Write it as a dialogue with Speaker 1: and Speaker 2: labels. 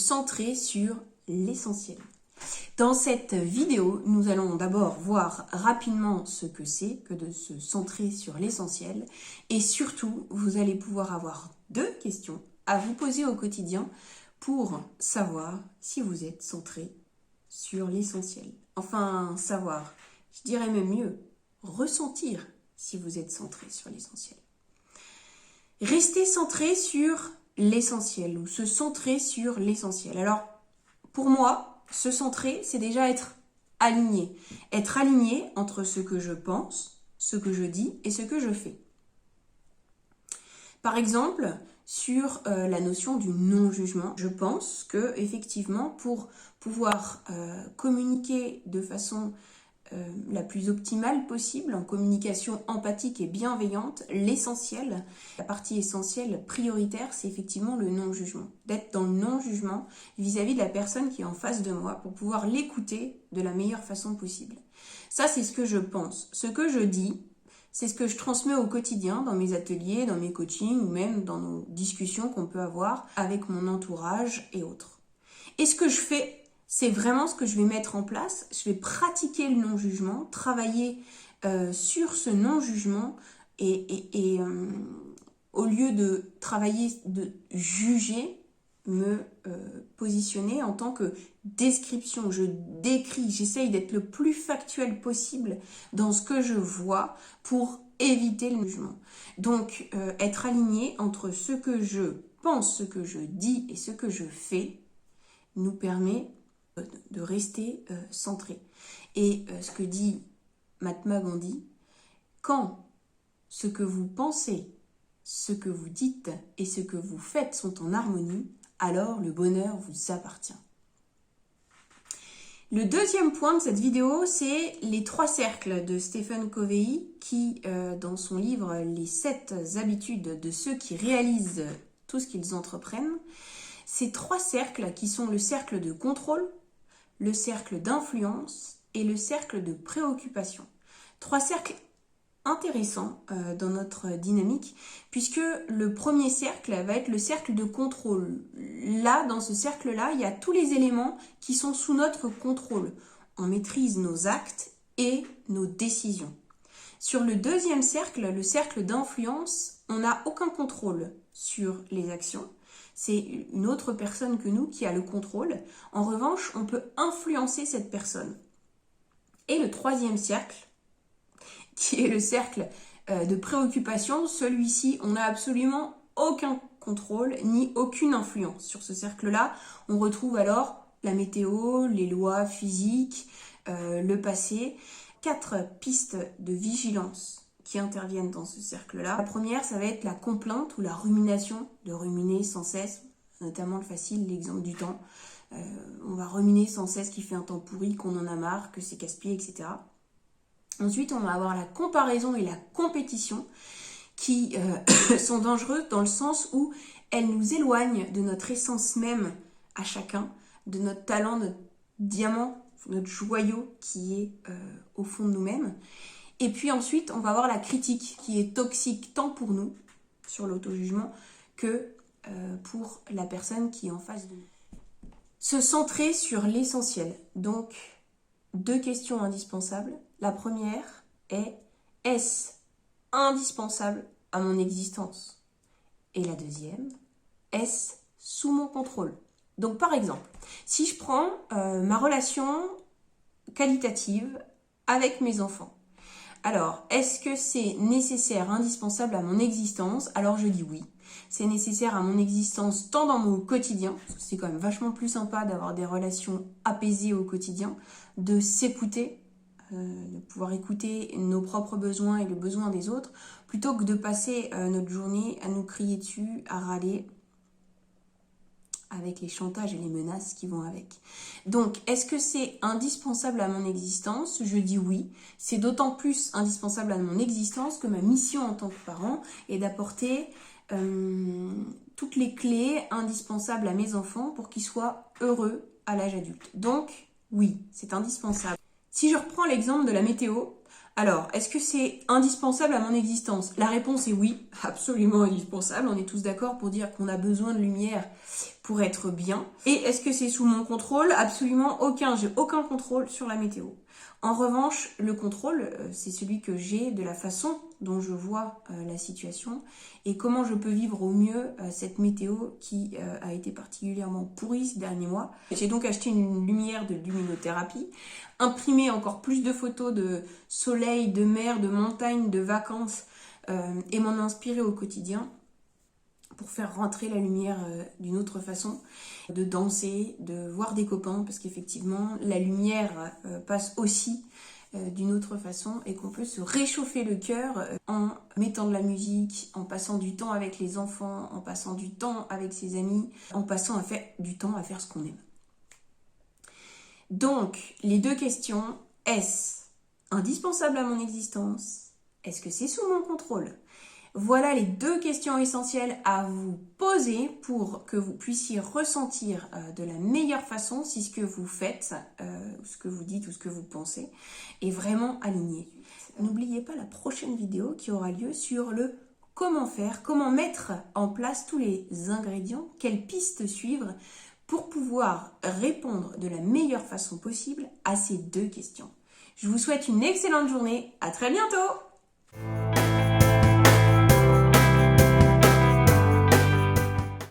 Speaker 1: centrer sur l'essentiel. Dans cette vidéo, nous allons d'abord voir rapidement ce que c'est que de se centrer sur l'essentiel et surtout, vous allez pouvoir avoir 2 questions à vous poser au quotidien pour savoir si vous êtes centré sur l'essentiel. Enfin, savoir, je dirais même mieux, ressentir si vous êtes centré sur l'essentiel. Rester centré sur l'essentiel ou se centrer sur l'essentiel. Alors, pour moi, se centrer, c'est déjà être aligné. Être aligné entre ce que je pense, ce que je dis et ce que je fais. Par exemple, sur la notion du non-jugement, je pense que effectivement, pour pouvoir communiquer de façon la plus optimale possible, en communication empathique et bienveillante, l'essentiel, la partie essentielle, prioritaire, c'est effectivement le non-jugement. D'être dans le non-jugement vis-à-vis de la personne qui est en face de moi pour pouvoir l'écouter de la meilleure façon possible. Ça, c'est ce que je pense. Ce que je dis, c'est ce que je transmets au quotidien dans mes ateliers, dans mes coachings ou même dans nos discussions qu'on peut avoir avec mon entourage et autres. Et ce que je fais, c'est vraiment ce que je vais mettre en place. Je vais pratiquer le non-jugement, travailler sur ce non-jugement et au lieu de travailler, de juger, me positionner en tant que description. Je décris, j'essaye d'être le plus factuel possible dans ce que je vois pour éviter le jugement. Donc, être aligné entre ce que je pense, ce que je dis et ce que je fais nous permet de rester centré. Et ce que dit Mahatma Gandhi, quand ce que vous pensez, ce que vous dites et ce que vous faites sont en harmonie, alors le bonheur vous appartient. Le 2e point de cette vidéo, c'est les 3 cercles de Stephen Covey qui, dans son livre « Les 7 habitudes de ceux qui réalisent tout ce qu'ils entreprennent », ces 3 cercles qui sont le cercle de contrôle, le cercle d'influence et le cercle de préoccupation. 3 cercles intéressants dans notre dynamique, puisque le premier cercle va être le cercle de contrôle. Là, dans ce cercle-là, il y a tous les éléments qui sont sous notre contrôle. On maîtrise nos actes et nos décisions. Sur le 2e cercle, le cercle d'influence, on n'a aucun contrôle sur les actions. C'est une autre personne que nous qui a le contrôle. En revanche, on peut influencer cette personne. Et le 3e cercle, qui est le cercle de préoccupation, celui-ci, on n'a absolument aucun contrôle ni aucune influence. Sur ce cercle-là, on retrouve alors la météo, les lois physiques, le passé. 4 pistes de vigilance qui interviennent dans ce cercle-là. La première, ça va être la complainte ou la rumination, de ruminer sans cesse, notamment le facile, l'exemple du temps. On va ruminer sans cesse qu'il fait un temps pourri, qu'on en a marre, que c'est casse-pied, etc. Ensuite, on va avoir la comparaison et la compétition qui sont dangereuses dans le sens où elles nous éloignent de notre essence même à chacun, de notre talent, notre diamant, notre joyau qui est au fond de nous-mêmes. Et puis ensuite, on va avoir la critique qui est toxique tant pour nous, sur l'auto-jugement, que pour la personne qui est en face de nous. Se centrer sur l'essentiel. Donc, 2 questions indispensables. La première est, est-ce indispensable à mon existence? Et la deuxième, est-ce sous mon contrôle? Donc par exemple, si je prends ma relation qualitative avec mes enfants, alors est-ce que c'est nécessaire, indispensable à mon existence? Alors je dis oui. C'est nécessaire à mon existence tant dans mon quotidien, parce que c'est quand même vachement plus sympa d'avoir des relations apaisées au quotidien, de s'écouter, de pouvoir écouter nos propres besoins et les besoins des autres, plutôt que de passer notre journée à nous crier dessus, à râler, avec les chantages et les menaces qui vont avec. Donc, est-ce que c'est indispensable à mon existence? Je dis oui. C'est d'autant plus indispensable à mon existence que ma mission en tant que parent est d'apporter toutes les clés indispensables à mes enfants pour qu'ils soient heureux à l'âge adulte. Donc, oui, c'est indispensable. Si je reprends l'exemple de la météo, Alors, est-ce que c'est indispensable à mon existence? La réponse est oui, absolument indispensable. On est tous d'accord pour dire qu'on a besoin de lumière pour être bien. Et est-ce que c'est sous mon contrôle? Absolument aucun. J'ai aucun contrôle sur la météo. En revanche, le contrôle, c'est celui que j'ai de la façon dont je vois la situation et comment je peux vivre au mieux cette météo qui a été particulièrement pourrie ces derniers mois. J'ai donc acheté une lumière de luminothérapie, imprimé encore plus de photos de soleil, de mer, de montagne, de vacances et m'en inspirer au quotidien pour faire rentrer la lumière d'une autre façon, de danser, de voir des copains, parce qu'effectivement, la lumière passe aussi d'une autre façon et qu'on peut se réchauffer le cœur en mettant de la musique, en passant du temps avec les enfants, en passant du temps avec ses amis, en passant du temps à faire ce qu'on aime. Donc, les deux questions, est-ce indispensable à mon existence? Est-ce que c'est sous mon contrôle? Voilà les deux questions essentielles à vous poser pour que vous puissiez ressentir de la meilleure façon si ce que vous faites, ce que vous dites ou ce que vous pensez est vraiment aligné. N'oubliez pas la prochaine vidéo qui aura lieu sur le comment faire, comment mettre en place tous les ingrédients, quelles pistes suivre pour pouvoir répondre de la meilleure façon possible à ces deux questions. Je vous souhaite une excellente journée, à très bientôt!